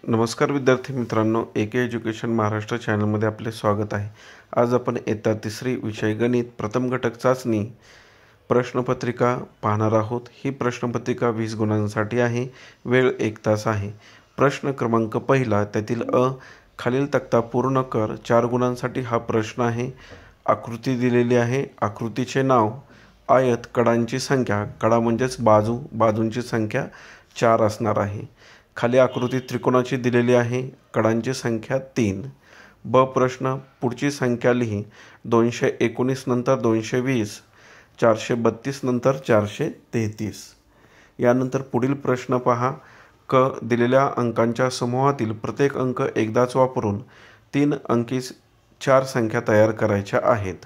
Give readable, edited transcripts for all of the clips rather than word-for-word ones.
नमस्कार विद्यार्थी मित्रांनो, एके एज्युकेशन महाराष्ट्र चॅनलमध्ये आपले स्वागत आहे। आज आपण इयत्ता तिसरी विषय गणित प्रथम घटक चाचणी प्रश्नपत्रिका पाहणार आहोत। ही प्रश्नपत्रिका 20 गुणांसाठी आहे। वेळ 1 तास आहे। प्रश्न क्रमांक पहिला त्यातील अ, खालील तक्ता पूर्ण कर 4 गुणांसाठी हा प्रश्न आहे। आकृती दिलेली आहे। आकृतीचे नाव आयत, कडांची संख्या, कडा म्हणजेच बाजू, बाजूंची संख्या 4 असणार आहे। खाली आकृती त्रिकोणाची दिलेली आहे। कडांची संख्या 3। ब प्रश्न, पुढची संख्या लिही। 219 नंतर 220, 432 नंतर 433। यानंतर पुढील प्रश्न पहा। क दिलेल्या अंकांच्या समूहातील प्रत्येक अंक एकदाच वापरून 3 अंकी 4 संख्या तयार करायच्या आहेत।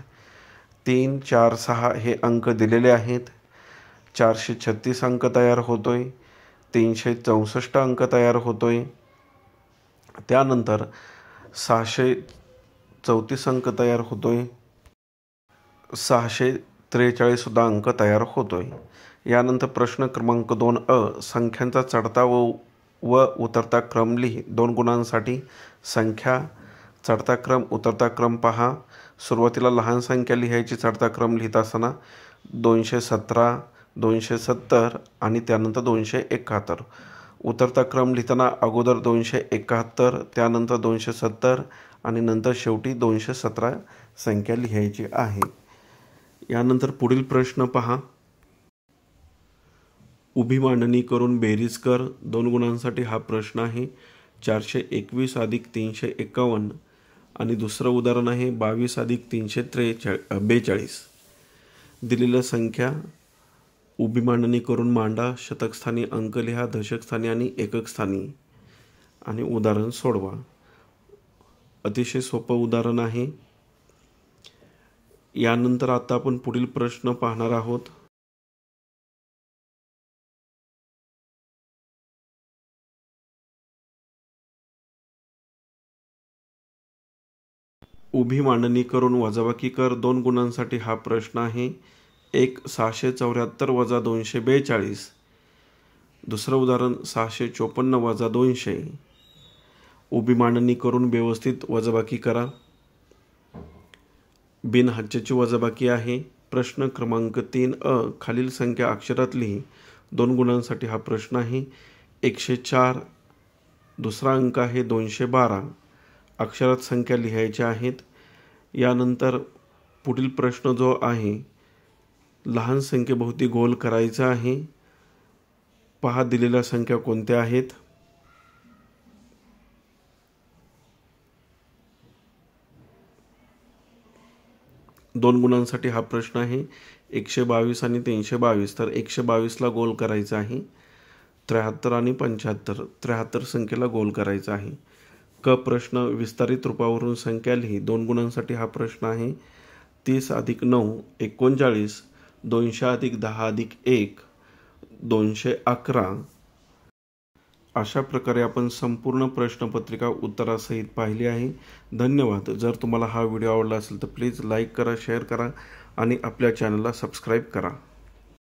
3, 4, 6 हे अंक दिलेले आहेत। 436 अंक तयार होतोय। 364 अंक तयार होतोय। त्यानंतर 634 अंक तयार होतोय। 643 सुद्धा अंक तयार होतोय। यानंतर प्रश्न क्रमांक 2 अ, संख्यांचा चढता व उतरता क्रम लिही। 2 गुणांसाठी संख्या चढता क्रम उतरता क्रम पहा। सुरुवातीला लहान संख्या लिहायची चढता क्रम लिहित असताना 217, 270 आणि त्यानंतर 271। उतरता क्रम लिहिताना अगोदर 271, त्यानंतर 270 आणि नंतर शेवटी 217 संख्या लिहायची आहे। यानंतर पुढील प्रश्न पहा। उभी मांडणी करून बेरीज कर। 2 गुणांसाठी हा प्रश्न आहे। 421 अधिक 351 आणि दुसरं उदाहरण आहे 22 अधिक 342। दिलेल्या संख्या उभी मांडणी करून मांडा। शतक स्थानी अंक लिहा, दशक स्थानी आणि एकक स्थानी, आणि उदाहरण सोडवा। अतिशय सोपं उदाहरण आहे। यानंतर आता आपण पुढील प्रश्न पाहणार आहोत। उभी मांडणी करून वजाबाकी कर। 2 गुणांसाठी हा प्रश्न आहे। 1 674 वजा 242। दुसरं उदाहरण 654 वजा 200। उभी मांडणी करून व्यवस्थित वजाबाकी करा। बिनहक्काची वजाबाकी आहे। प्रश्न क्रमांक 3 अ, खालील संख्या अक्षरात लिही। 2 गुणांसाठी हा प्रश्न आहे। 104, दुसरा अंक आहे 212। अक्षरात संख्या लिहायच्या आहेत। यानंतर पुढील प्रश्न जो आहे लहान संख्येभोवती गोल करायचा आहे। पहा दिलेल्या संख्या कोणत्या आहेत। दोन गुणांसाठी हा प्रश्न आहे। 122 आणि 322, तर 122ला गोल करायचा आहे। 73 आणि 75, 73 संख्येला गोल करायचा आहे। क प्रश्न, विस्तारित रूपावरून संख्या लिही। 2 गुणांसाठी हा प्रश्न आहे। 30 अधिक 9 39, 200 अधिक 10 अधिक 1 211। अशा प्रकारे आपण संपूर्ण प्रश्नपत्रिका उत्तरासहित पाहिली आहे। धन्यवाद। जर तुम्हाला हा व्हिडिओ आवडला असेल तर प्लीज लाईक करा, शेअर करा आणि आपल्या चॅनलला सबस्क्राईब करा।